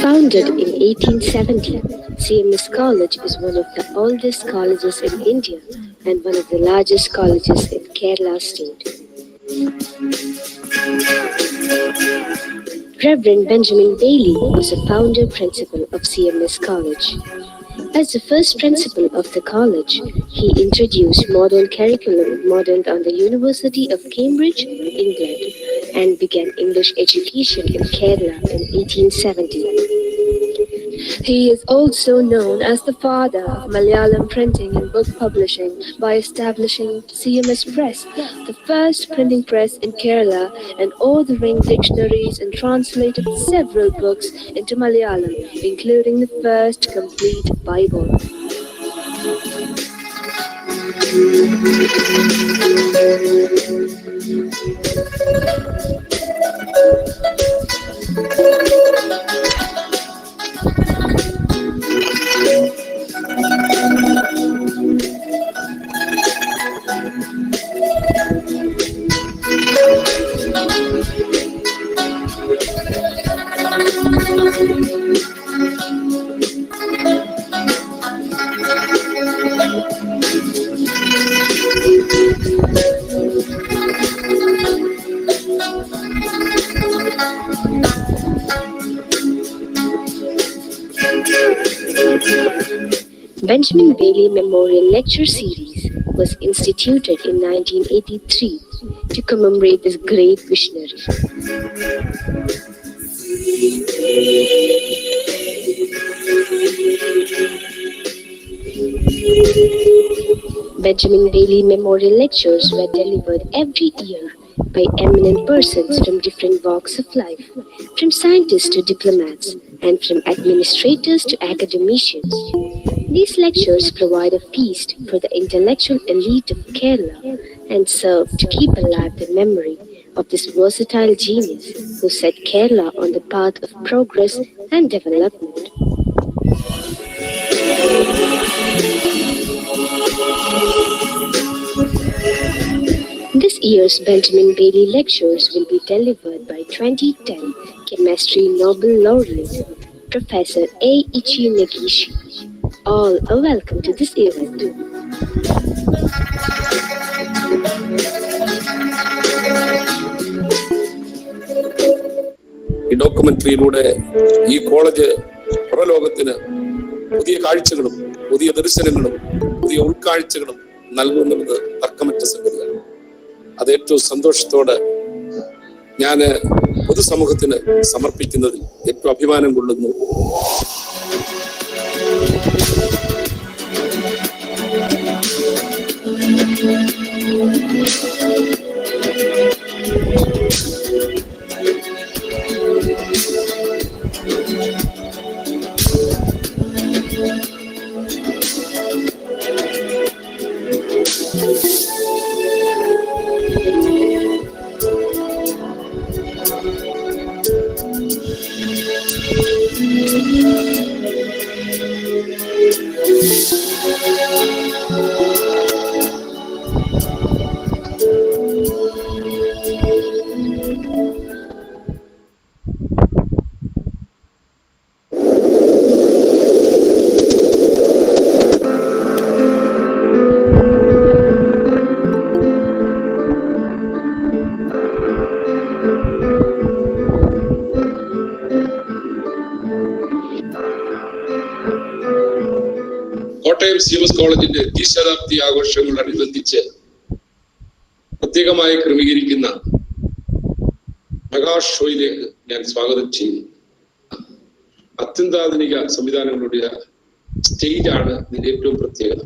Founded in 1870, CMS College is one of the oldest colleges in India and one of the largest colleges in Kerala state. Reverend Benjamin Bailey was a founder principal of CMS College. As the first principal of the college, he introduced modern curriculum modeled on the University of Cambridge, England, and began English education in Kerala in 1870. He is also known as the father of Malayalam printing and book publishing by establishing CMS Press, the first printing press in Kerala, and authoring dictionaries and translated several books into Malayalam, including the first complete Bible. Benjamin Bailey Memorial Lecture Series was instituted in 1983 to commemorate this great visionary. Benjamin Bailey Memorial Lectures were delivered every year by eminent persons from different walks of life, from scientists to diplomats, and from administrators to academicians. These lectures provide a feast for the intellectual elite of Kerala and serve to keep alive the memory of this versatile genius who set Kerala on the path of progress and development. This year's Benjamin Bailey Lectures will be delivered by 2010 Chemistry Nobel Laureate, Professor A. Ichi Negishi. All are welcome to this event. ഈ ഡോക്യുമെന്ററിയിലൂടെ ഈ college പുറലോകത്തിന് പുതിയ കാഴ്ചകളും പുതിയ ദർശനങ്ങളും പുതിയ ഉൾക്കാഴ്ചകളും നൽകുമെന്നുള്ളത് തർക്കമറ്റ സംഗതിയാണ്. അത് ഏറ്റവും സന്തോഷത്തോടെ ഞാൻ പൊതുസമൂഹത്തിന് സമർപ്പിക്കുന്നതിൽ ഏറ്റവും അഭിമാനം കൊള്ളുന്നു. കോട്ടയം CMS കോളേജിന്റെ ശതാബ്ദി ആഘോഷങ്ങളോടനുബന്ധിച്ച് പ്രത്യേകമായി ക്രമീകരിക്കുന്ന മെഗാ ഷോയിലേക്ക് ഞാൻ സ്വാഗതം ചെയ്യുന്നു. അത്യന്താധുനിക സംവിധാനങ്ങളുടെ സ്റ്റേജാണ് ഇതിന്റെ ഏറ്റവും പ്രത്യേകത.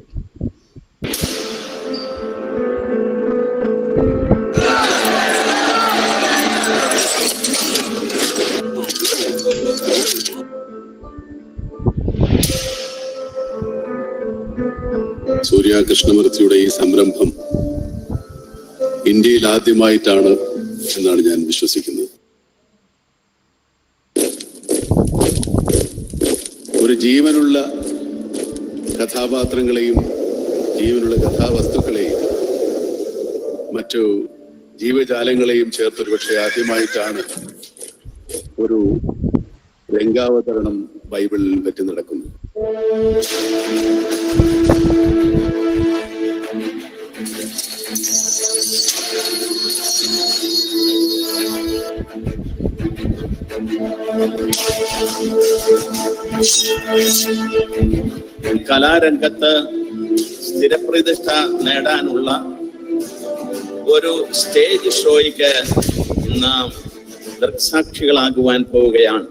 സൂര്യ കൃഷ്ണമൂർത്തിയുടെ ഈ സംരംഭം ഇന്ത്യയിൽ ആദ്യമായിട്ടാണ് എന്നാണ് ഞാൻ വിശ്വസിക്കുന്നത്. ഒരു ജീവനുള്ള കഥാപാത്രങ്ങളെയും ജീവനുള്ള കഥാവസ്തുക്കളെയും മറ്റു ജീവജാലങ്ങളെയും ചേർത്തൊരു പക്ഷേ ആദ്യമായിട്ടാണ് ഒരു രംഗാവതരണം ബൈബിളിൽ പറ്റി നടക്കുന്നു. കലാരംഗത്ത് സ്ഥിരപ്രതിഷ്ഠ നേടാനുള്ള ഒരു സ്റ്റേജ് ഷോയ്ക്ക് നാം ദൃക്സാക്ഷികളാകുവാൻ പോവുകയാണ്.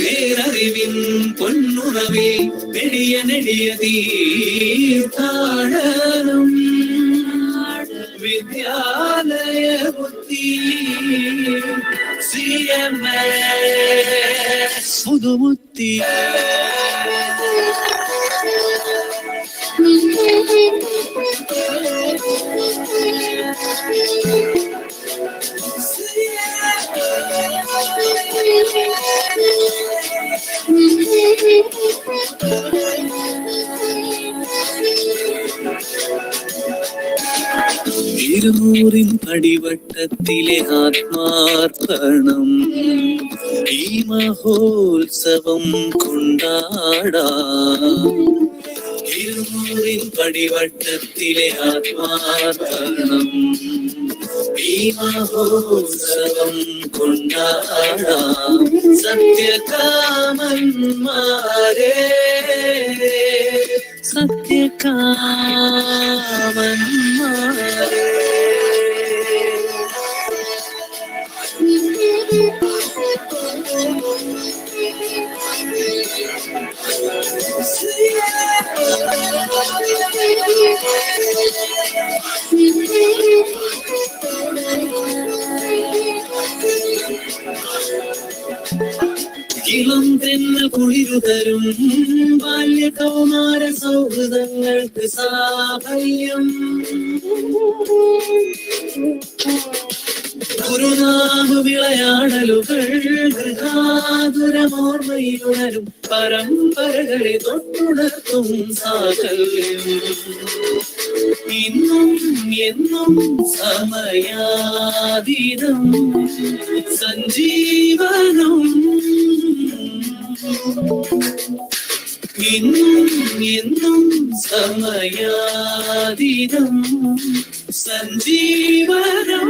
വേററിവിൻ പൊന്നുറവേ നെടിയ നെടിയ തീർത്ഥാടനം വിദ്യാലയ ബുദ്ധി CMS പുതുമുത്തി ഇരുന്നൂറിൻ പടിവട്ടത്തിലെ ആത്മാർപ്പണം ഈ മഹോത്സവം കൊണ്ടാടാം. ഇരുന്നൂറിൻ പടിവട്ടത്തിലെ ആത്മാർപ്പണം ഈ മഹോത്സവം കൊണ്ടാടാം. സത്യകാമന്മാരെ സത്യകാമന്മാരെ ഇളം തെന്നൽ കുളിരുതരും ബാല്യകൗമാര സൗഹൃദങ്ങൾക്ക് സാഫല്യം. ഗുരുനാമ വിളയാടലുകൾ ഗൃഹാതുരമോർമ്മയിലുണരും പരമ്പരകളെ തൊട്ടുണർത്തും സാകല്യം. ഇന്നും എന്നും സമയാതീതം സഞ്ജീവനം. ഇന്നും എന്നും സമയാതീതം സഞ്ജീവനം.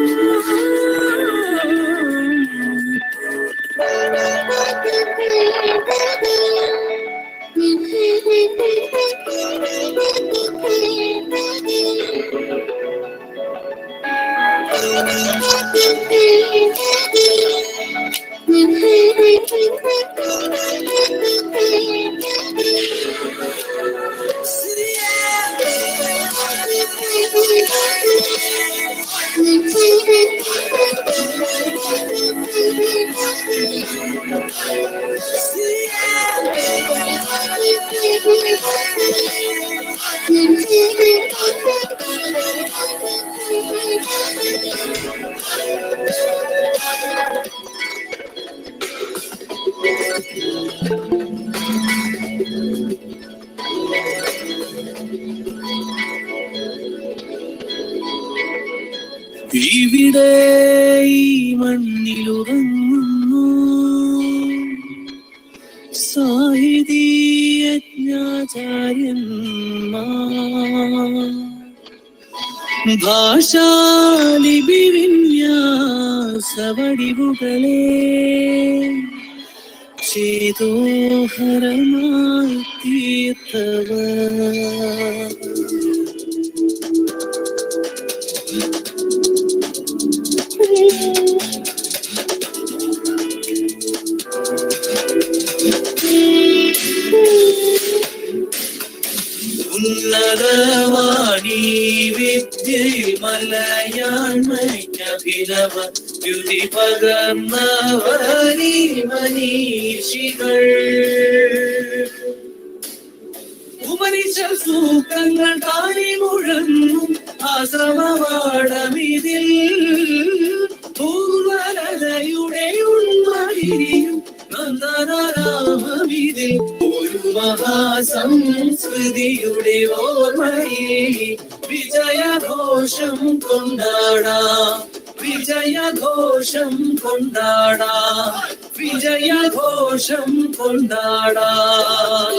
ഇവിടെ എന്നിലുറങ്ങുന്നു സാഹിതീയജ്ഞാചാര്യന്മാർ ഭാഷാലിപി വിന്യാസവടിവുകളെ ചേതോഹരമായി തീർത്തവർ ഉന്നതവാണി വിദ്യയിൽ മലയാണ്മയ്ക്കഭിനവ ദ്യുതി പകർന്നവരീ മനീഷികൾ ഉപനിഷൽ സൂക്തങ്ങൾ താനി മുഴങ്ങും ആശ്രമവാടമിതിൽ പൂർവലതയുടെ ഉൾമരിയും നന്ദനരാമമിതിൽ ഒരു മഹാസംസ്കൃതിയുടെ ഓർമ്മയിൽ വിജയഘോഷം കൊണ്ടാടാം വിജയഘോഷം കൊണ്ടാടാം വിജയഘോഷം കൊണ്ടാടാം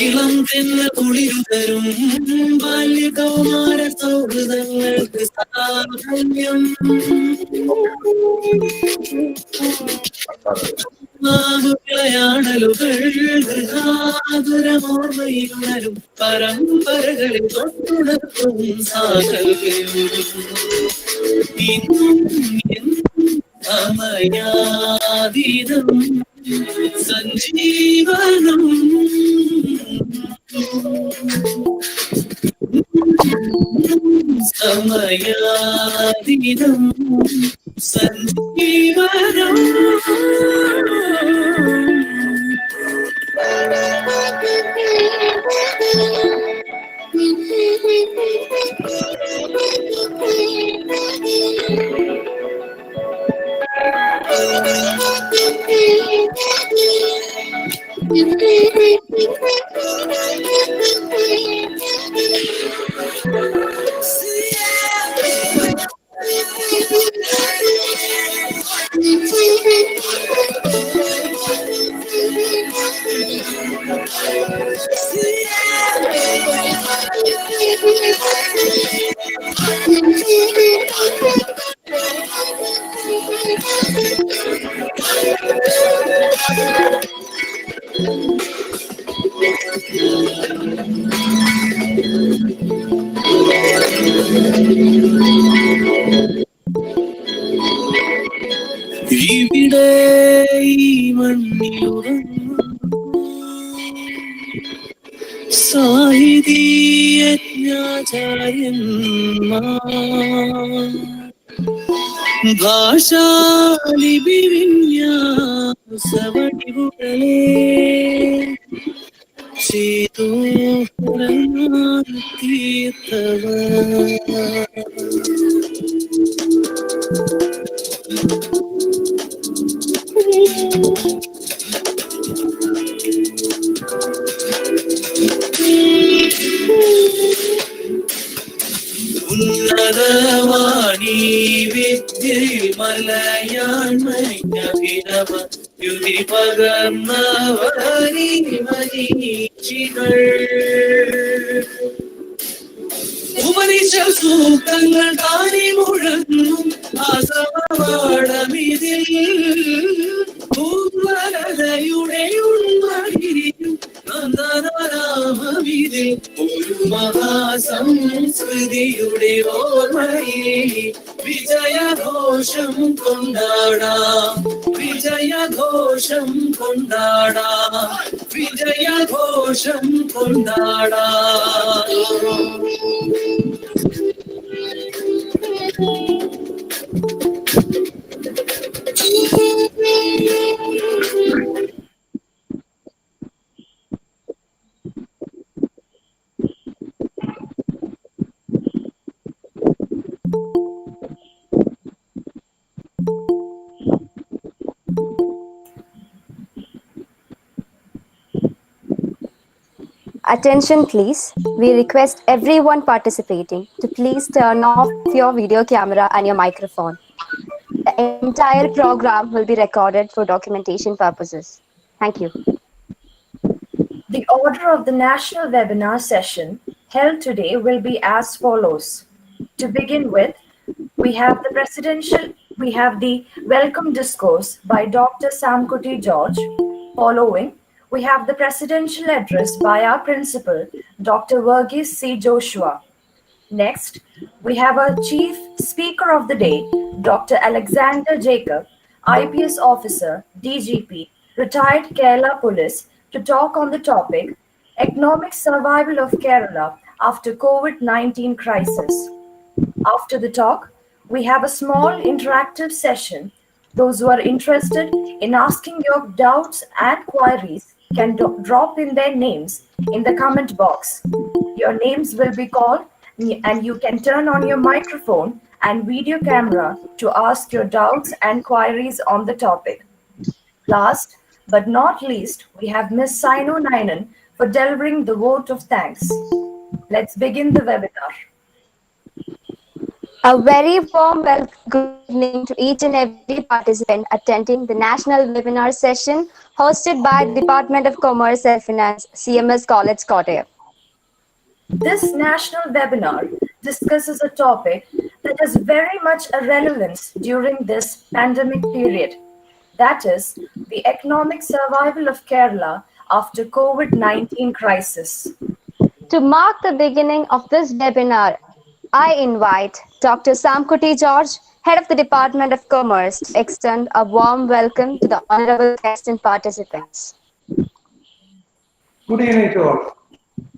ഇളം തെന്ന കുളിരുതരും ബാല്യകൗമാര സൗഹൃദങ്ങൾക്ക് സാഫല്യം വിളയാടലുകൾ ഗൃഹാതുരമോർമ്മയിലുണരും പരമ്പരകളിൽ തൊട്ടുണർത്തും സാകല്യം ഇന്നും എന്നും സമയാതീതം സഞ്ജീവനം സമയാതീതം സഞ്ജീവനം ഇവിടെ ഈ മണ്ണിലുറങ്ങും സാഹിതീയജ്ഞാചാര്യന്മാർ ഭാഷാലിപി വിന്യാസവടിവുകളെ ചെയ്തു ഉന്നതവാണി വിദ്യയിൽ മലയാൺമയഭിനവ യുതി പകർന്നവരി മനീഷികൾ ഉപനിഷ സൂക്തങ്ങൾ താനി മുഴങ്ങും ആസവടമിതിൽ ഭൂവരതയുടെ ഉൾമടിയും നന്ദനാമവിതിൽ ഒരു മഹാസംസ്കൃതിയുടെ ഓർമ്മയിൽ വിജയഘോഷം കൊണ്ടാടാം വിജയഘോഷം കൊണ്ടാടാം വിജയഘോഷം കൊണ്ടാടാം Attention please. We request everyone participating to please turn off your video camera and your microphone. The entire program will be recorded for documentation purposes. Thank you. The order of the national webinar session held today will be as follows. To begin with, we have the welcome discourse by Dr. Samkuti George. Following, we have the presidential address by our principal, Dr. Verghese C. Joshua. Next, we have our Chief Speaker of the Day, Dr. Alexander Jacob, IPS Officer, DGP, retired Kerala Police, to talk on the topic, Economic Survival of Kerala after COVID-19 Crisis. After the talk, we have a small interactive session. Those who are interested in asking your doubts and queries can drop in their names in the comment box. Your names will be called and you can turn on your microphone and video camera to ask your doubts and queries on the topic. Last but not least, we have Ms. Saino Nainan for delivering the vote of thanks. Let's begin the webinar. A very warm good evening to each and every participant attending the national webinar session hosted by the Department of Commerce and Finance, CMS College, Kottayam. This national webinar discusses a topic that has very much a relevance during this pandemic period. That is the economic survival of Kerala after COVID-19 crisis. To mark the beginning of this webinar, I invite Dr. Samkuti George, Head of the Department of Commerce, to extend a warm welcome to the honorable guests and participants. Good evening to all.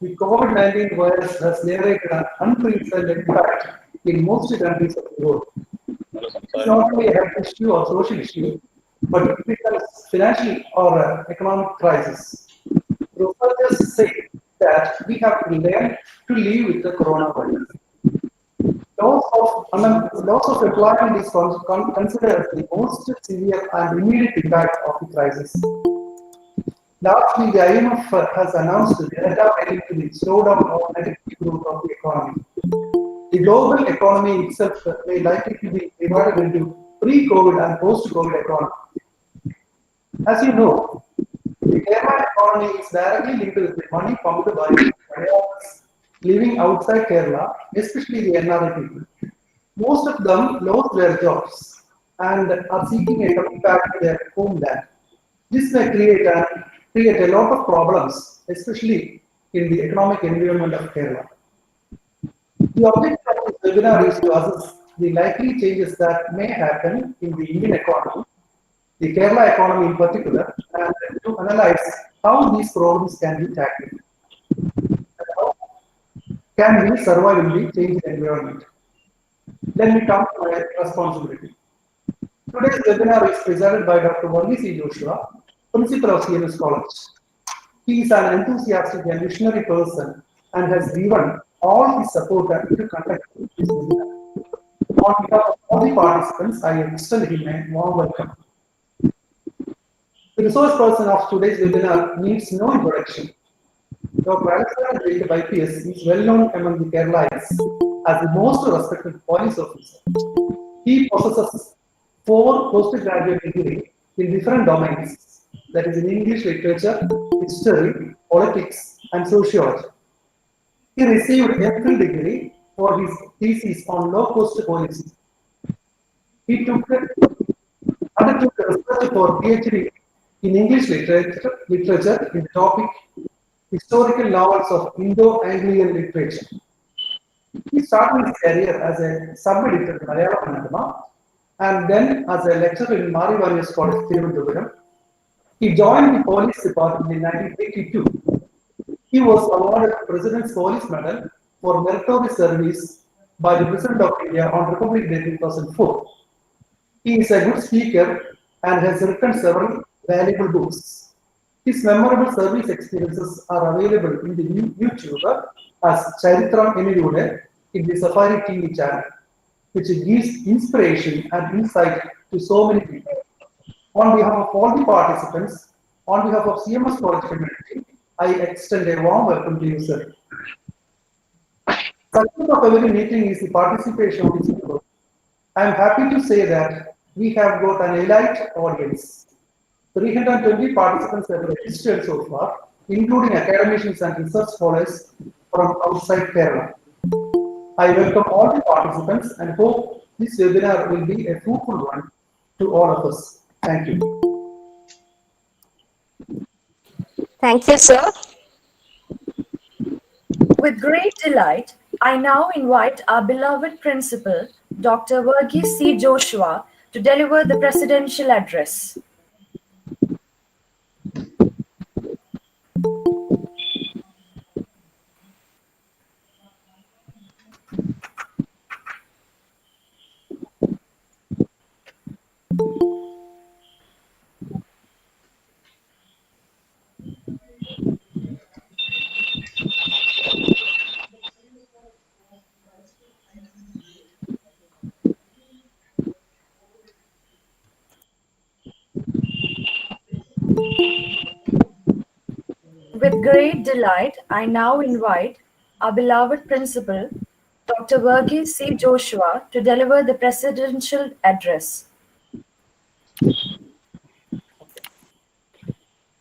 The COVID-19 virus has narrated an unprecedented impact in most countries of the world. It's not only a health issue or social issue, but it becomes financial or economic crisis. Researchers say that we have to learn to live with the coronavirus. Loss of employment is considered as the most severe and immediate impact of the crisis. Lastly, the IMF has announced the data relating to the slowdown or negative growth of the economy. The global economy itself may likely to be divided into pre-COVID and post-COVID economy. As you know, the Kerala economy is directly linked with the money pumped by Malayalis living outside Kerala, especially the NRI people. Most of them lost their jobs and are seeking a coming back to their homeland. This may create a lot of problems, especially in the economic environment of Kerala. The objective of this webinar is to assess the likely changes that may happen in the Indian economy, the Kerala economy in particular, and to analyze how these problems can be tackled. How can we survive in the changing environment? Let me come to my responsibility. Today's webinar is presented by Dr. Verghese C. Joshua, Principal of CMS College. He is an enthusiastic and visionary person and has given all his support to conduct this webinar. On behalf of all the participants, I extend him a warm welcome. The resource person of today's webinar needs no introduction. Dr. Alexander Jacob IPS is well known among the Keralites as the most respected police officer. He possesses 4 postgraduate degrees in different domains, that is in English literature, history, politics, and sociology. He received a full degree for his thesis on low-cost policy. He undertook research for PhD in English literature in the topic historical novels of Indo-Anglian literature. He started his career as a sub-editor in Malayalam Manama and then as a lecturer in Marivanius College, Thiruvananthapuram. He joined the police department in 1982. He was awarded President's Police Medal for meritorious service by the President of India on Republic Day 2004. He is a good speaker and has written several valuable books. His memorable service experiences are available in the YouTube as Charithram Enilude in the Safari TV channel, which gives inspiration and insight to so many people. On behalf of all the participants, on behalf of CMS College community, I extend a warm welcome to you, sir. Success of every meeting is the participation of its members. I am happy to say that we have got an elite audience. 320 participants have registered so far, including academicians and research scholars from outside Kerala. I welcome all the participants and hope this webinar will be a fruitful one to all of us. Thank you. Thank you, sir. With great delight, I now invite our beloved principal, Dr. Verghese C. Joshua, to deliver the presidential address. With great delight, I now invite our beloved principal, Dr. Verghese C. Joshua, to deliver the presidential address.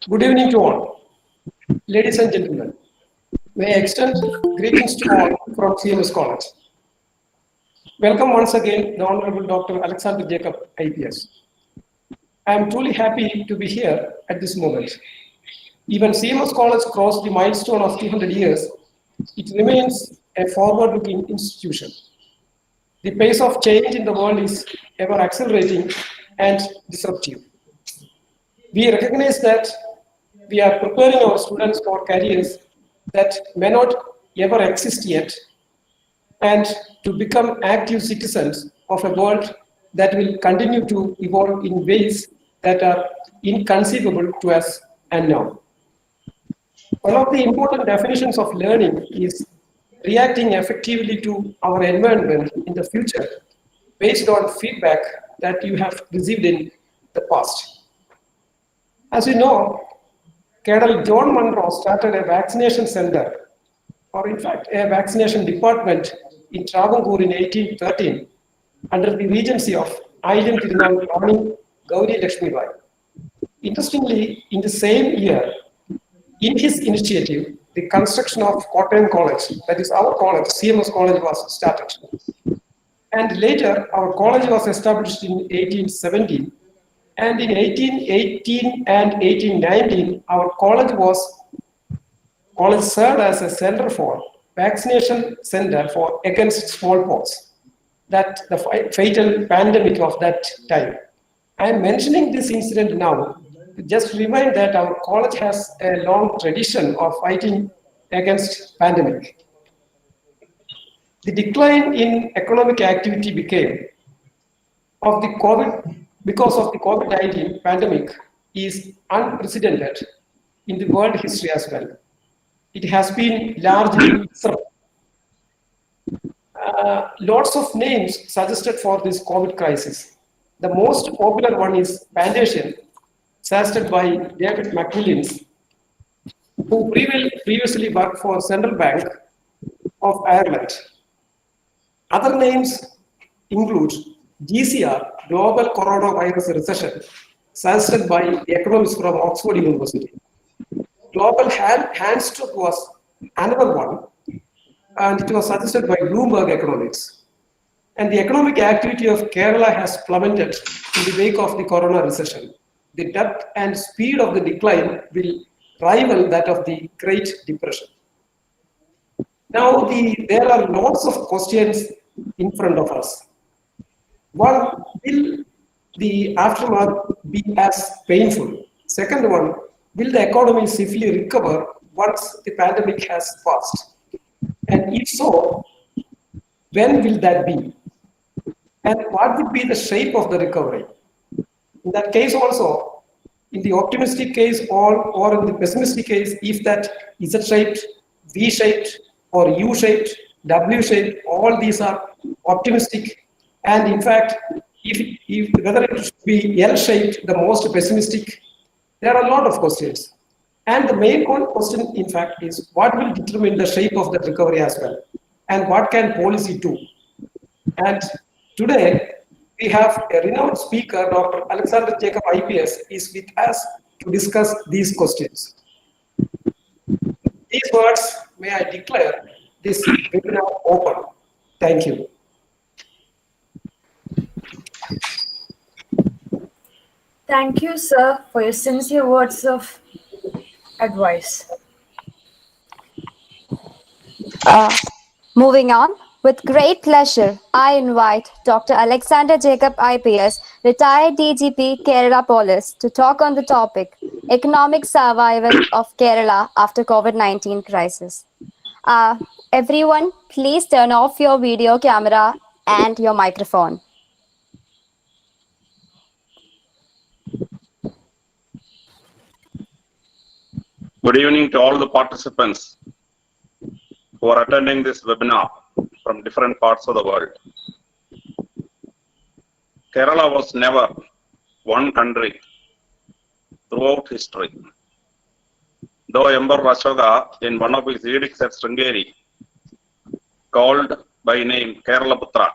Good evening to all. Ladies and gentlemen, may I extend greetings to all from CMS College. Welcome once again, the Honorable Dr. Alexander Jacob, IPS. I am truly happy to be here at this moment. Even CMS College crossed the milestone of 200 years, it remains a forward-looking institution. The pace of change in the world is ever accelerating and disruptive. We recognize that we are preparing our students for careers that may not ever exist yet, and to become active citizens of a world that will continue to evolve in ways that are inconceivable to us and now. One of the important definitions of learning is reacting effectively to our environment in the future based on feedback that you have received in the past. As you know, Colonel John Monroe started a vaccination center, or in fact, a vaccination department in Travancore in 1813 under the regency of Island Tirunal Rani Gauri Lakshmi Bai. Interestingly, in the same year, in his initiative, the construction of Kottayam College, that is our college, CMS College, was started. And later, our college was established in 1817. And in 1818 and 1819, our college served as a center for vaccination center for against smallpox, that the fatal pandemic of that time. I am mentioning this incident now to just remind that our college has a long tradition of fighting against pandemic. The decline in economic activity because of the COVID-19 pandemic is unprecedented in the world history as well. It has been largely lots of names suggested for this COVID crisis. The most popular one is Pandation, suggested by David McWilliams, who previously worked for Central Bank of Ireland. Other names include GCR, Global Coronavirus Recession, suggested by economists from Oxford University. Global Handstroke was another one, and it was suggested by Bloomberg Economics. And the economic activity of Kerala has plummeted in the wake of the corona recession. The depth and speed of the decline will rival that of the Great Depression. Now, there are lots of questions in front of us. One, will the aftermath be as painful? Second one, will the economy safely recover once the pandemic has passed? And if so, when will that be? And what would be the shape of the recovery? In that case also, in the optimistic case or in the pessimistic case, if that Z-shaped, V-shaped, or U-shaped, W-shaped, all these are optimistic. And in fact, if whether it should be L-shaped, the most pessimistic, there are a lot of questions. And the main question, in fact, is what will determine the shape of the recovery as well, and what can policy do? And today, we have a renowned speaker, Dr. Alexander Jacob, IPS, is with us to discuss these questions. These words, may I declare this webinar open. Thank you. Thank you, sir, for your sincere words of advice. Moving on, with great pleasure, I invite Dr. Alexander Jacob, IPS, retired DGP, Kerala Police, to talk on the topic, Economic Survival of Kerala After COVID-19 Crisis. Everyone, please turn off your video camera and your microphone. Good evening to all the participants who are attending this webinar from different parts of the world. Kerala was never one country throughout history. Though Emperor Ashoka, in one of his edicts at Sringeri, called by name Keralaputra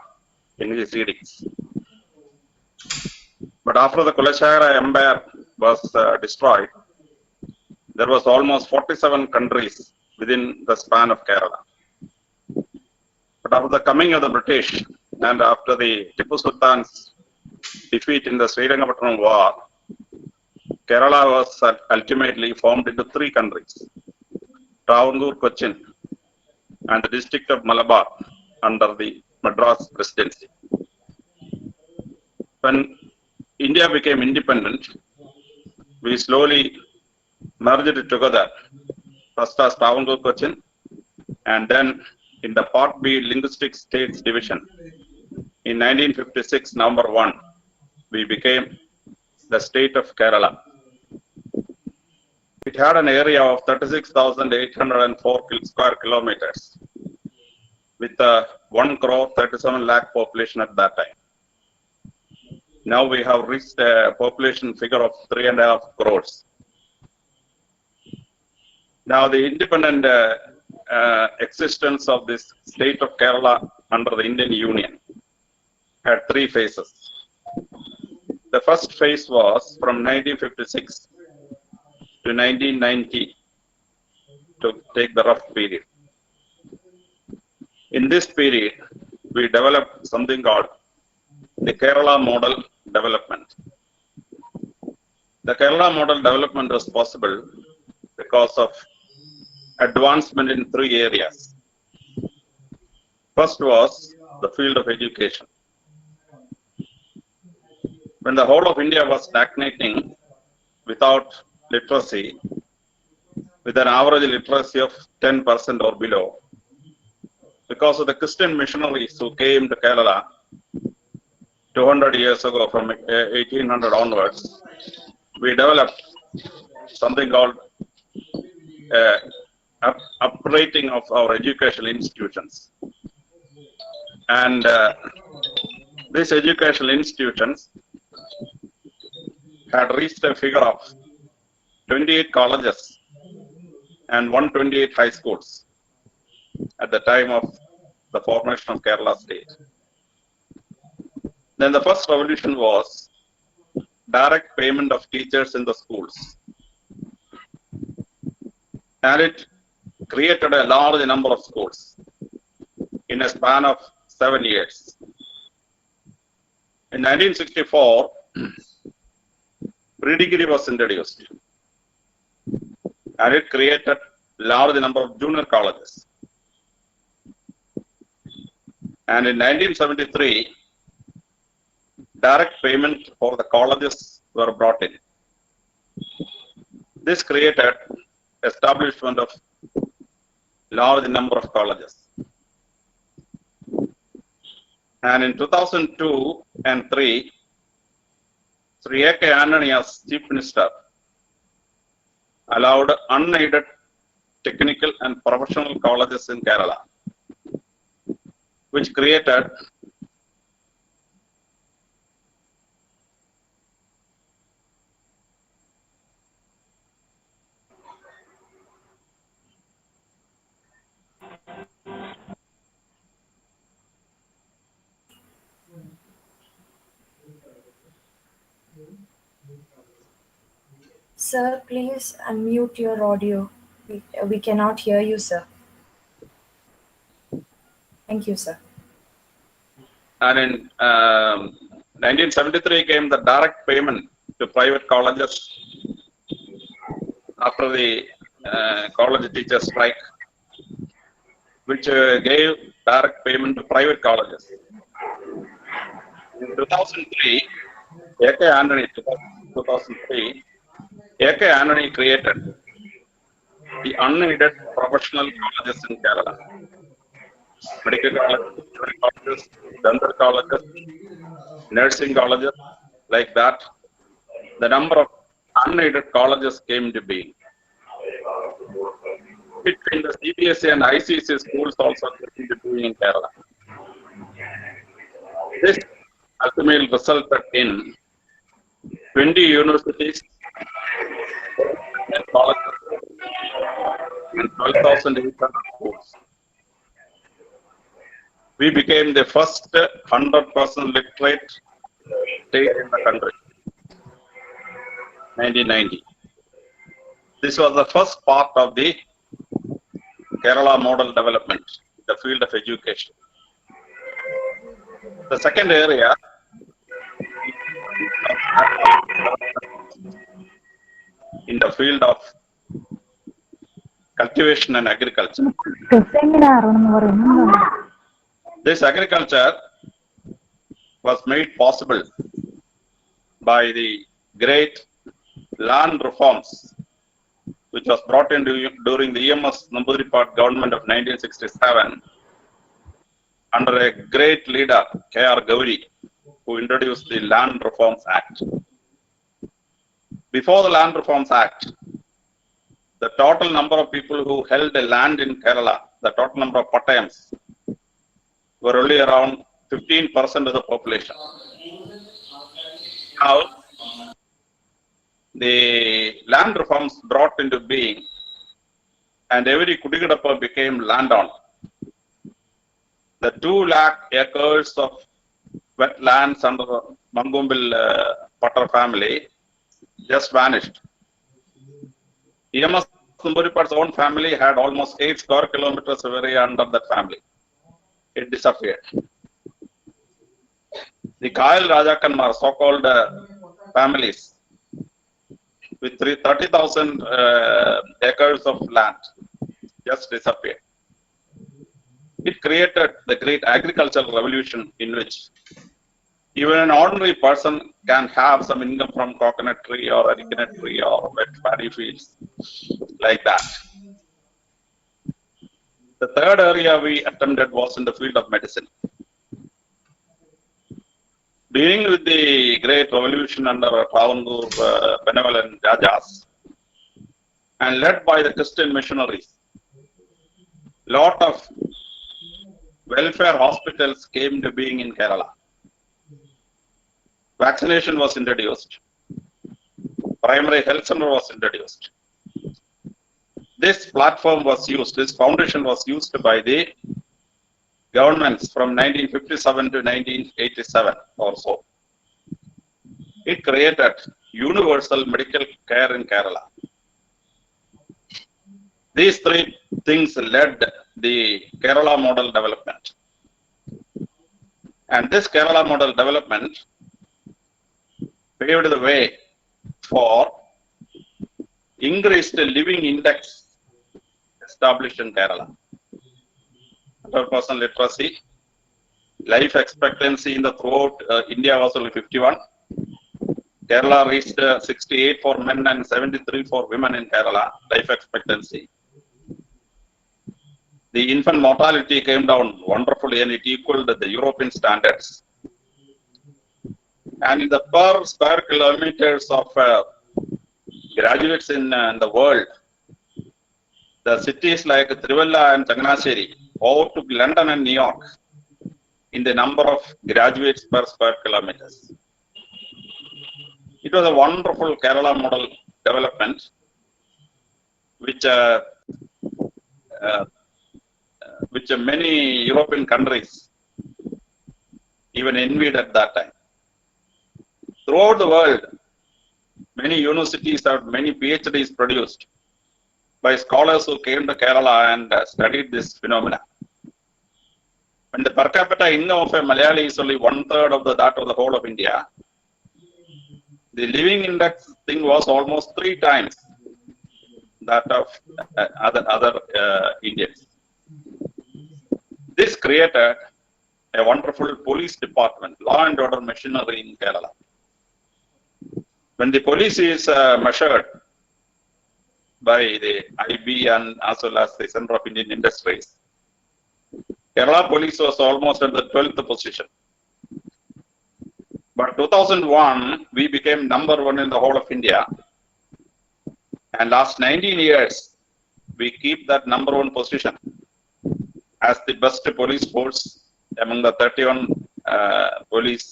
in his edicts. But after the Kulashagara Empire was destroyed, there was almost 47 countries within the span of Kerala. But after the coming of the British and after the Tipu Sultan's defeat in the Srirangapatnam War, Kerala was ultimately formed into three countries, Travancore, Cochin, and the district of Malabar under the Madras Presidency. When India became independent, we slowly merged it together, first as Travancore, Cochin, and then in the Part B Linguistic States Division, in 1956, November 1, we became the state of Kerala. It had an area of 36,804 square kilometers with a 1,37 lakh population at that time. Now we have reached a population figure of 3.5 crores. Now the independent existence of this state of Kerala under the Indian Union had three phases. The first phase was from 1956 to 1990, to take the rough period. In this period, we developed something called the Kerala model development. The Kerala model development was possible because of advancement in three areas. First was the field of education. When the whole of India was stagnating without literacy, with an average literacy of 10% or below, because of the Christian missionaries who came to Kerala 200 years ago from 1800 onwards, we developed something called uprating of our educational institutions. And these educational institutions had reached a figure of 28 colleges and 128 high schools at the time of the formation of Kerala state. Then the first revolution was direct payment of teachers in the schools. And it created a large number of schools in a span of 7 years. In 1964, pre-degree was introduced, and it created large number of junior colleges. And in 1973, direct payment for the colleges were brought in. This created establishment of large number of colleges. And in 2002 and 3, Sri A.K. Antony as Chief Minister allowed unaided technical and professional colleges in Kerala, which created Sir, please unmute your audio. We cannot hear you, sir. Thank you, sir. And in 1973 came the direct payment to private colleges after the college teacher strike, which gave direct payment to private colleges. In 2003, A.K. Anthony, 2003, A.K. Anthony created the unaided professional colleges in Kerala. Medical colleges, dental colleges, nursing colleges, like that. The number of unaided colleges came to be. Between the CBSE and ICSE schools also came to be in Kerala. This ultimately resulted in 20 universities and colleges and 12,800 schools. We became the first 100% literate state in the country. 1990. This was the first part of the Kerala model development in the field of education. The second area in the field of cultivation and agriculture. This agriculture was made possible by the great land reforms which was brought in during the EMS Namboodiripad government of 1967 under a great leader, K.R. Gauri, who introduced the Land Reforms Act. Before the Land Reforms Act, the total number of people who held a land in Kerala, the total number of patayams, were only around 15% of the population. Now, the land reforms brought into being, and every Kudigadappa became landowner. The 2 lakh acres of wetlands under the Mangumbil Patter family just vanished. EMS Namboodiripat's own family had almost 8 square kilometers of area under that family. It disappeared. The Kayal Rajakanmar, so-called families, with 30,000 acres of land, just disappeared. It created the great agricultural revolution in which even an ordinary person can have some income from coconut tree or coconut tree or wet paddy fields, like that. The third area we attempted was in the field of medicine. Beginning with the great revolution under Travancore benevolent Rajas and led by the Christian missionaries, lot of welfare hospitals came to being in Kerala. Vaccination was introduced. Primary health center was introduced. This platform was used, this foundation was used by the governments from 1957 to 1987 or so. It created universal medical care in Kerala. These 3 things led the Kerala model development. And this Kerala model development paved the way for increased living index established in Kerala. 100% literacy, life expectancy in the throughout India was only 51. Kerala reached 68 for men and 73 for women in Kerala, life expectancy. The infant mortality came down wonderfully and it equaled the European standards. And in the per square kilometers of graduates in the world, the cities like Trivandrum and Changanasheri overtook London and New York in the number of graduates per square kilometers. It was a wonderful Kerala model development, which many European countries even envied at that time. Throughout the world, many universities have many PhDs produced by scholars who came to Kerala and studied this phenomena. When the per capita income of a Malayali is only 1/3 of that of the whole of India, the living index thing was almost 3 times that of other Indians. This created a wonderful police department, law and order machinery in Kerala. When the police is measured by the IB and as well as the Center of Indian Industries, Kerala police was almost at the 12th position. But 2001, we became number 1 in the whole of India. And last 19 years, we keep that number 1 position as the best police force among the 31 police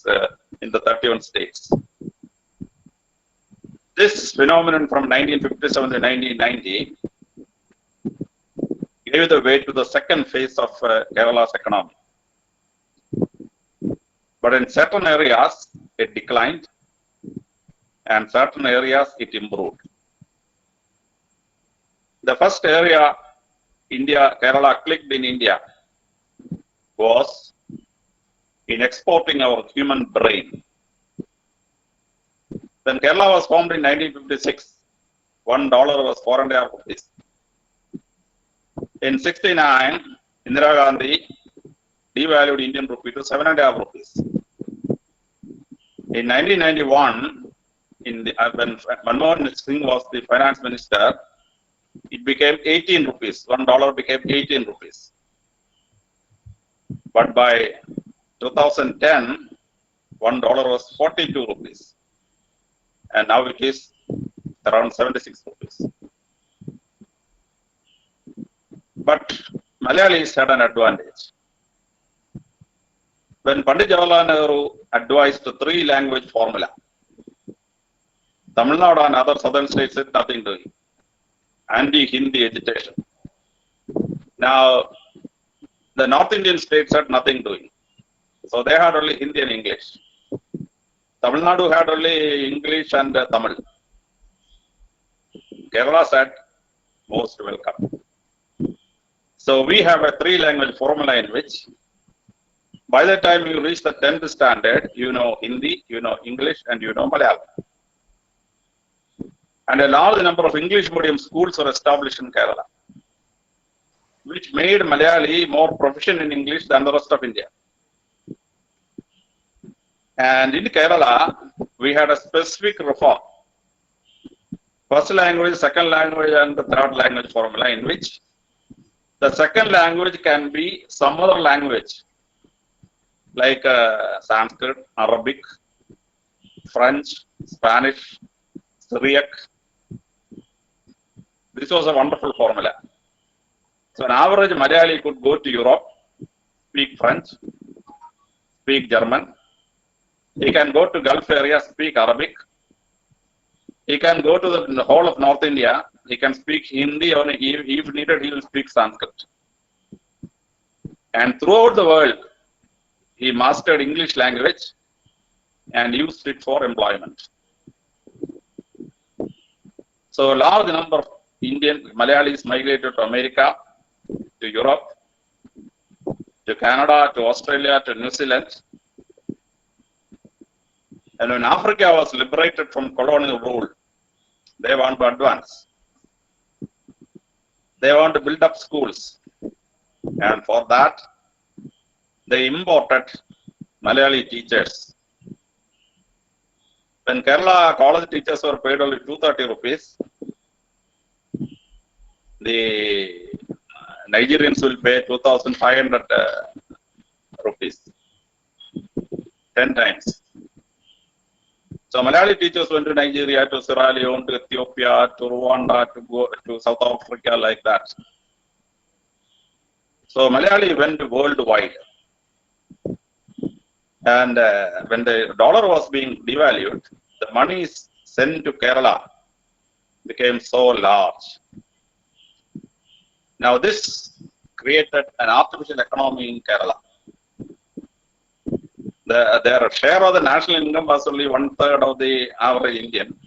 in the 31 states. This phenomenon from 1957 to 1990 gave the way to the second phase of Kerala's economy. But in certain areas, it declined, and certain areas, it improved. The first area Kerala clicked in India was in exporting our human brain. When Kerala was formed in 1956, $1 was 4.5 rupees. In 1969, Indira Gandhi devalued Indian rupee to 7.5 rupees. In 1991, when Manmohan Singh was the finance minister, it became 18 rupees. $1 became 18 rupees. But by 2010, $1 was 42 rupees. And now it is around 76 rupees. But Malayalis had an advantage. When Pandit Jawaharlal Nehru advised the 3-language formula, Tamil Nadu and other southern states had nothing doing. Anti-Hindi agitation. Now, the North Indian states had nothing doing. So they had only Hindi and English. Tamil Nadu had only English and Tamil. Kerala said, most welcome. So we have a 3-language formula in which, by the time you reach the 10th standard, you know Hindi, you know English, and you know Malayalam. And a large number of English medium schools were established in Kerala, which made Malayali more proficient in English than the rest of India. And in Kerala, we had a specific reform. First language, second language, and the third language formula, in which the second language can be some other language, like Sanskrit, Arabic, French, Spanish, Syriac. This was a wonderful formula. So an average Malayali could go to Europe, speak French, speak German. He can go to Gulf area, speak Arabic. He can go to the whole of North India. He can speak Hindi, or if needed, he will speak Sanskrit. And throughout the world, he mastered English language and used it for employment. So a large number of Indian Malayalis migrated to America, to Europe, to Canada, to Australia, to New Zealand. And when Africa was liberated from colonial rule, they want to advance. They want to build up schools. And for that, they imported Malayali teachers. When Kerala college teachers were paid only 230 rupees, the Nigerians will pay 2,500 rupees, 10 times. So Malayali teachers went to Nigeria, to Sierra Leone, to Ethiopia, to Rwanda, to South Africa, like that. So Malayali went worldwide. And when the dollar was being devalued, the money sent to Kerala became so large. Now this created an artificial economy in Kerala. Their share of the national income was only 1/3 of the average Indian.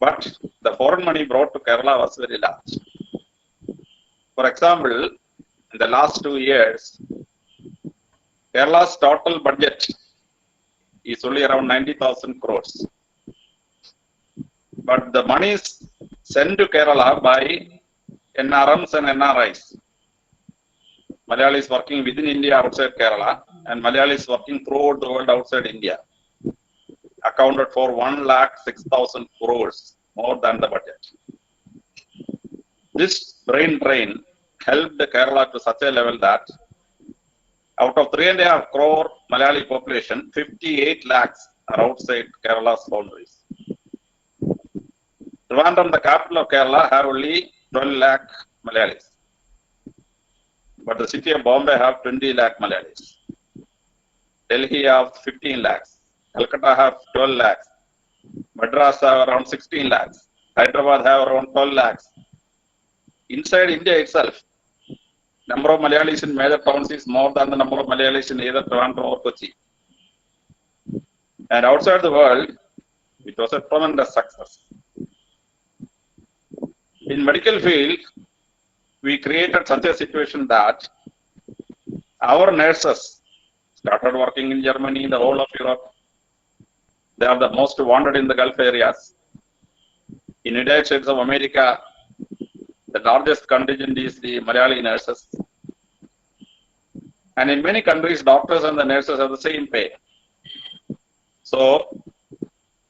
but the foreign money brought to Kerala was very large. For example, in the last 2 years, Kerala's total budget is only around 90,000 crores. But the money is sent to Kerala by NRMs and NRIs. Malayalis working within India outside Kerala and Malayalis working throughout the world outside India accounted for 1,06,000 crores, more than the budget. This brain drain helped Kerala to such a level that out of 3.5 crore Malayali population, 58 lakhs are outside Kerala's boundaries. Trivandrum, the capital of Kerala, have only 12 lakh Malayalis. But the city of Bombay have 20 lakh Malayalis. Delhi have 15 lakhs. Calcutta have 12 lakhs. Madras have around 16 lakhs. Hyderabad have around 12 lakhs. Inside India itself, number of Malayalis in major towns is more than the number of Malayalis in either Trivandrum or Kochi. And outside the world, it was a tremendous success. In medical field, we created such a situation that our nurses started working in Germany, in the whole of Europe. They are the most wanted in the Gulf areas. In the United States of America, the largest contingent is the Malayali nurses. And in many countries, doctors and the nurses have the same pay. So,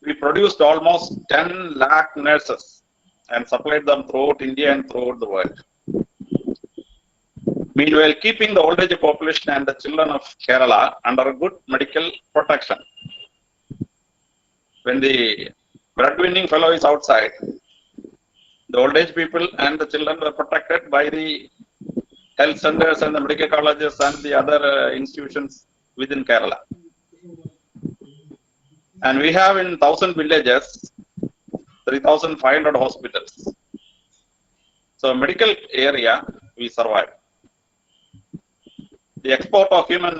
we produced almost 10 lakh nurses and supplied them throughout India and throughout the world. Meanwhile, keeping the old age population and the children of Kerala under good medical protection. When the breadwinning fellow is outside, the old age people and the children were protected by the health centers and the medical colleges and the other institutions within Kerala. And we have in 1,000 villages, 3,500 hospitals. So medical area, we survived. The export of human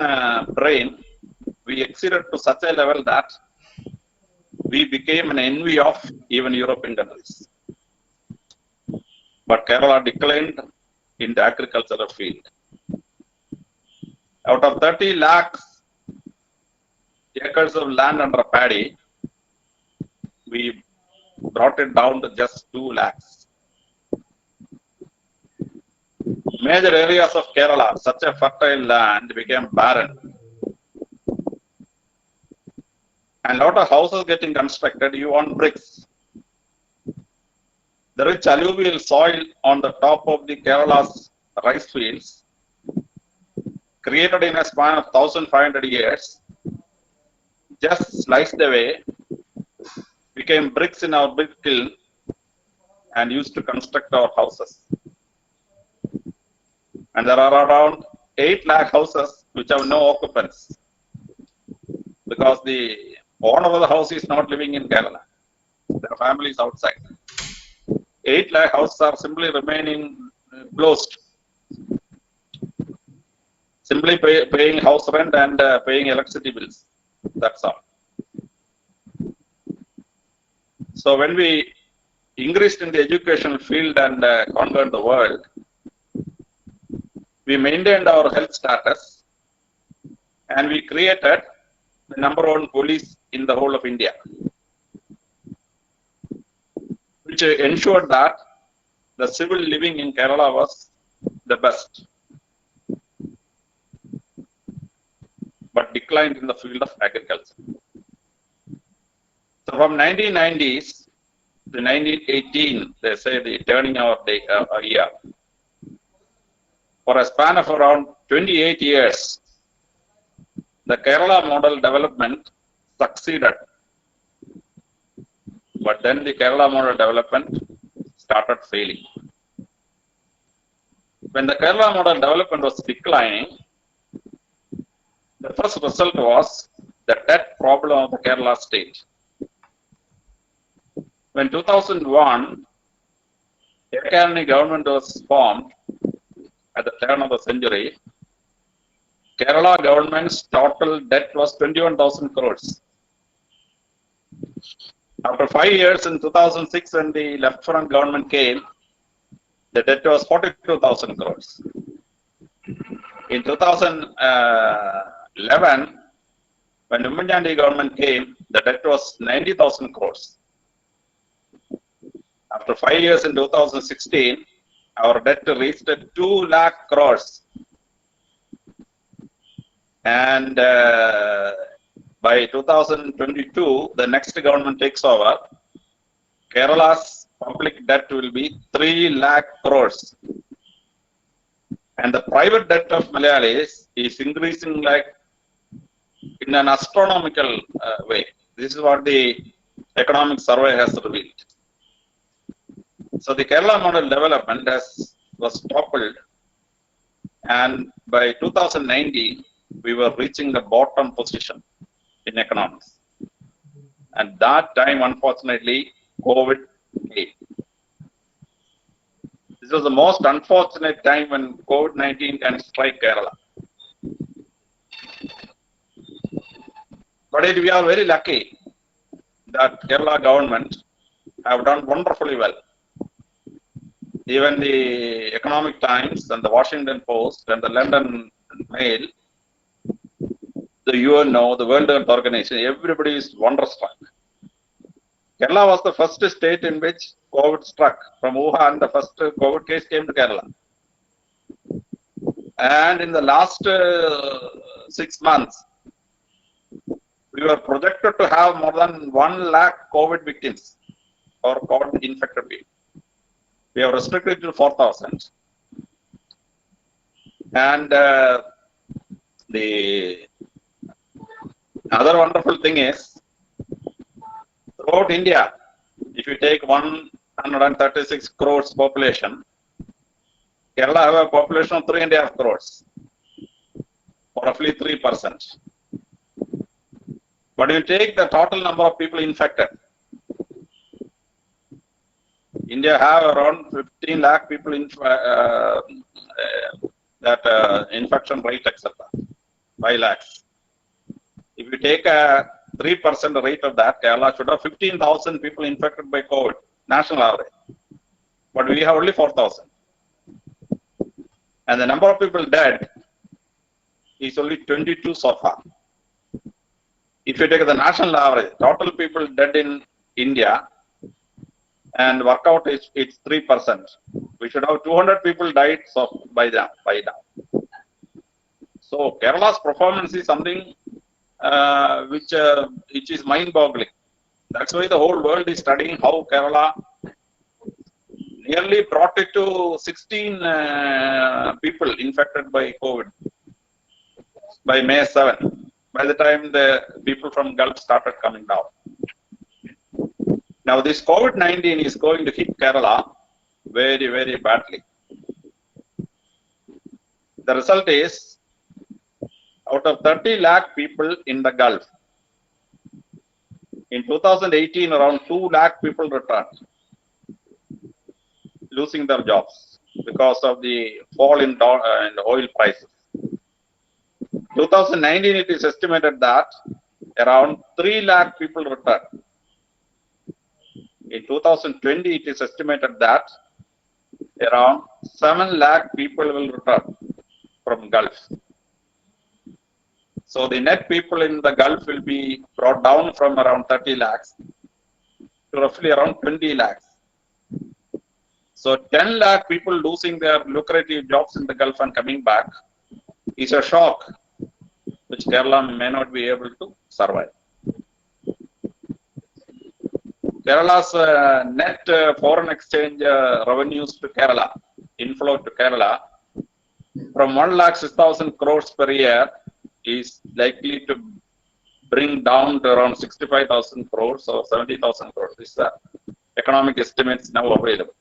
brain, we exceeded to such a level that we became an envy of even European countries. But Kerala declined in the agricultural field. Out of 30 lakhs acres of land under paddy, we brought it down to just 2 lakhs. Major areas of Kerala, such a fertile land, became barren. And a lot of houses getting constructed, you want bricks. The rich alluvial soil on the top of the Kerala's rice fields, created in a span of 1,500 years, just sliced away, became bricks in our brick kiln and used to construct our houses. And there are around 8 lakh houses which have no occupants, because the owner of the house is not living in Kerala. Their family is outside. 8 lakh houses are simply remaining closed. Simply paying house rent and paying electricity bills. That's all. So when we increased in the educational field and conquered the world, we maintained our health status and we created the #1 police in the whole of India, which ensured that the civil living in Kerala was the best, but declined in the field of agriculture. So from 1990s to 1918, they say the turning our year, for a span of around 28 years, the Kerala model development succeeded. But then the Kerala model development started failing. When the Kerala model development was declining, the first result was the debt problem of the Kerala state. When 2001, the Academy government was formed at the turn of the century, Kerala government's total debt was 21,000 crores. After 5 years in 2006, when the left front government came, the debt was 42,000 crores. In 2011, when the Ummanchandi government came, the debt was 90,000 crores. After 5 years in 2016, our debt reached 2 lakh crores. And by 2022, the next government takes over, Kerala's public debt will be 3 lakh crores. And the private debt of Malayalis is increasing like in an astronomical way. This is what the economic survey has revealed. So the Kerala model development was toppled, and by 2019, we were reaching the bottom position in economics. And that time, unfortunately, COVID came. This was the most unfortunate time when COVID-19 can strike Kerala. But we are very lucky that Kerala government have done wonderfully well. Even the Economic Times and the Washington Post and the London Mail, the UNO, the World Health Organization, everybody is wonderstruck. Kerala was the first state in which COVID struck. From Wuhan, the first COVID case came to Kerala. And in the last 6 months, we were projected to have more than 1 lakh COVID victims or COVID infected people. We have restricted to 4,000. And the other wonderful thing is, throughout India, if you take 136 crores population, Kerala have a population of 3.5 crores, or roughly 3%. But you take the total number of people infected, India have around 15 lakh people in infection rate, etc. 5 lakhs. If you take a 3% rate of that, Kerala should have 15,000 people infected by COVID, national average. But we have only 4,000. And the number of people dead is only 22 so far. If you take the national average, total people dead in India, and work out it's 3%. We should have 200 people died by now. So Kerala's performance is something which is mind-boggling. That's why the whole world is studying how Kerala nearly brought it to 16 people infected by COVID by May 7, by the time the people from Gulf started coming down. Now this COVID-19 is going to hit Kerala very, very badly. The result is, out of 30 lakh people in the Gulf, in 2018 around 2 lakh people returned, losing their jobs because of the fall in oil prices. 2019 it is estimated that around 3 lakh people returned. In 2020 it is estimated that around 7 lakh people will return from Gulf. So the net people in the Gulf will be brought down from around 30 lakhs to roughly around 20 lakhs. So 10 lakh people losing their lucrative jobs in the Gulf and coming back is a shock which Kerala may not be able to survive. Kerala's net foreign exchange revenues to Kerala, inflow to Kerala, from 1,06,000 crores per year is likely to bring down to around 65,000 crores or 70,000 crores. These are economic estimates now available.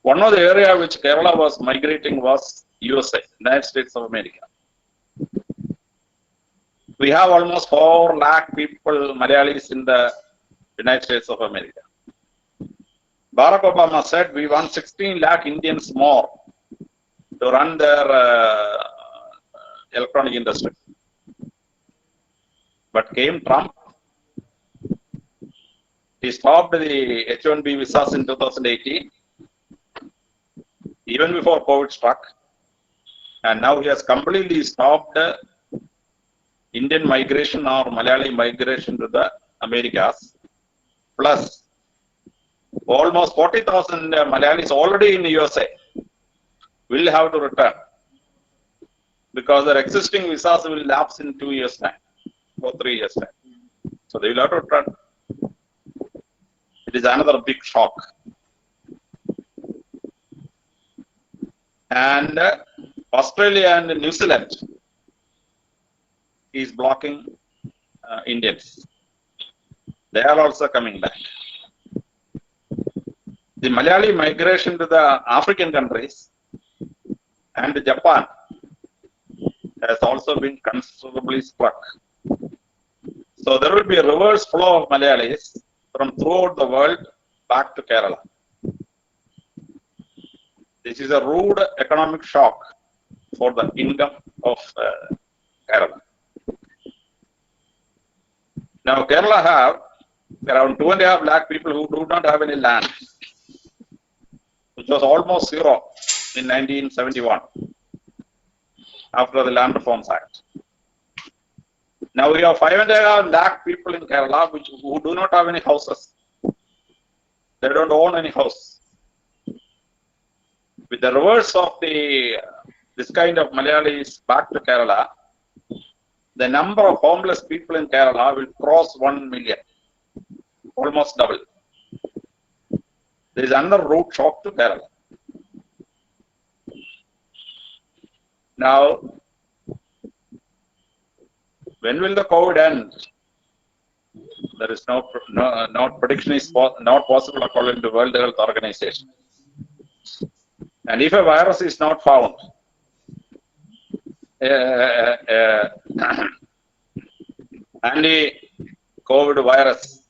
One of the areas which Kerala was migrating was USA, United States of America. We have almost 4 lakh people, Malayalis, in the United States of America. Barack Obama said we want 16 lakh Indians more to run their electronic industry. But came Trump He stopped the H-1B visas in 2018, even before COVID struck. And now he has completely stopped Indian migration or Malayali migration to the Americas. Plus, almost 40,000 Malayalis already in the USA will have to return because their existing visas will lapse in 2 years' time or 3 years' time. So they will have to return. It is another big shock. And Australia and New Zealand is blocking Indians. They are also coming back. The Malayali migration to the African countries and Japan has also been considerably struck. So there will be a reverse flow of Malayalis from throughout the world back to Kerala. This is a rude economic shock for the income of Kerala. Now Kerala have around 2.5 lakh people who do not have any land, which was almost zero in 1971 after the Land Reforms Act. Now we have 5.5 lakh people in Kerala who do not have any houses. They don't own any house. With the reverse of this kind of Malayalis back to Kerala, the number of homeless people in Kerala will cross 1 million, almost double. There is another root shock to Kerala. Now, when will the COVID end? There is no prediction is not possible according to World Health Organization. And if a virus is not found, anti-COVID virus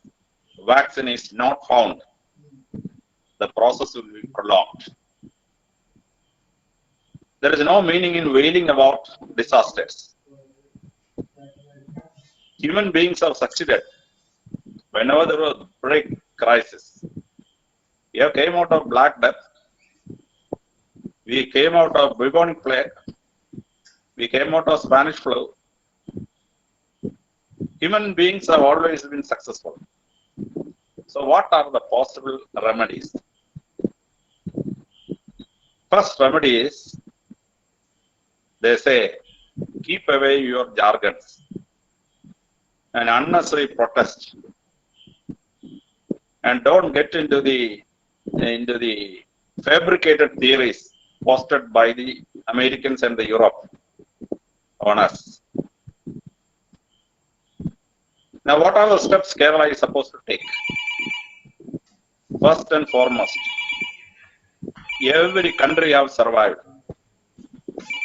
vaccine is not found, the process will be prolonged. There is no meaning in wailing about disasters. Human beings have succeeded whenever there was a big crisis. We have came out of Black Death. We came out of bubonic plague. We came out of Spanish flu. Human beings have always been successful. So what are the possible remedies? First remedy is, they say, keep away your jargons and unnecessary protest, and don't get into the fabricated theories posted by the Americans and the Europe on us. Now, what are the steps Kerala is supposed to take? First and foremost, every country have survived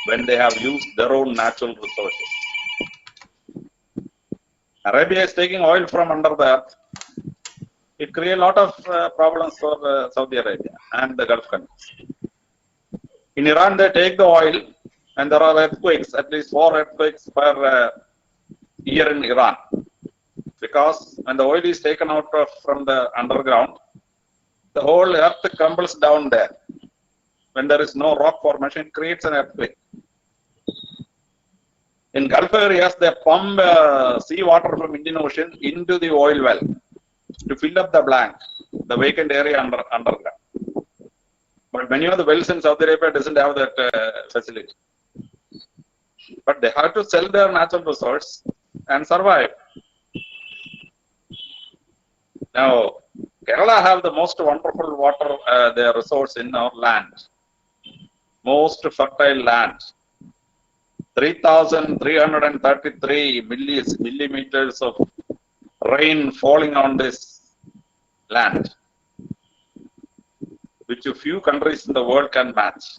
when they have used their own natural resources. Arabia is taking oil from under the earth. It creates a lot of problems for Saudi Arabia and the Gulf countries. In Iran, they take the oil, and there are earthquakes, at least 4 earthquakes per year in Iran. Because when the oil is taken out from the underground, the whole earth crumbles down there. When there is no rock formation, it creates an earthquake. In Gulf areas, they pump sea water from Indian Ocean into the oil well to fill up the blank, the vacant area underground. But many of the wells in Saudi Arabia doesn't have that facility. But they have to sell their natural resource and survive. Now, Kerala have the most wonderful water, their resource in our land. Most fertile land. 3,333 millimeters of rain falling on this land, which a few countries in the world can match.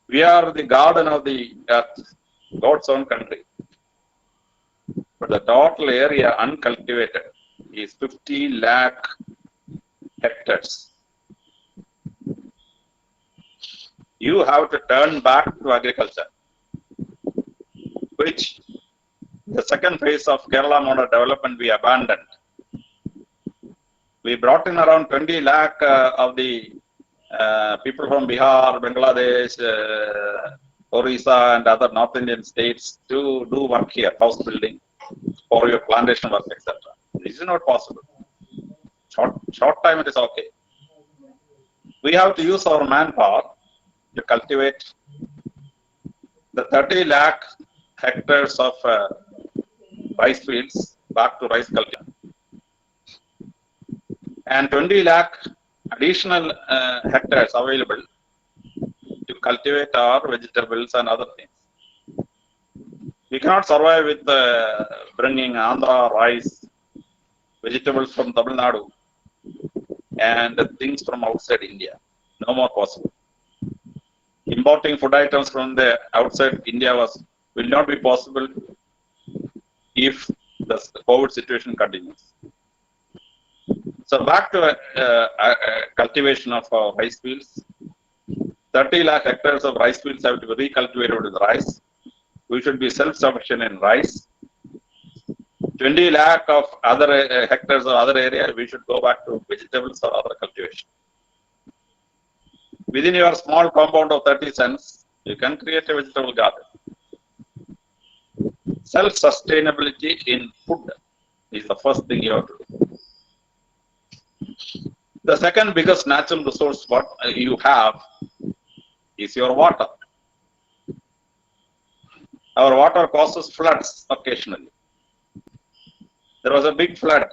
We are the garden of the earth, God's own country. But the total area uncultivated is 50 lakh hectares. You have to turn back to agriculture, which The second phase of Kerala model development we abandoned. We brought in around 20 lakh of the people from Bihar, Bangladesh, Orissa and other North Indian states to do work here, house building, or your plantation work, etc. This is not possible. Short time it is okay. We have to use our manpower to cultivate the 30 lakh hectares of rice fields back to rice cultivation, and 20 lakh additional hectares available to cultivate our vegetables and other things. We cannot survive with bringing Andhra rice, vegetables from Tamil Nadu, and things from outside India. No more possible. Importing food items from the outside India will not be possible if the COVID situation continues. So back to cultivation of rice fields. 30 lakh hectares of rice fields have to be recultivated with rice. We should be self-sufficient in rice. 20 lakh of other hectares or other area, we should go back to vegetables or other cultivation. Within your small compound of 30 cents, you can create a vegetable garden. Self-sustainability in food is the first thing you have to do. The second biggest natural resource what you have is your water. Our water causes floods occasionally. There was a big flood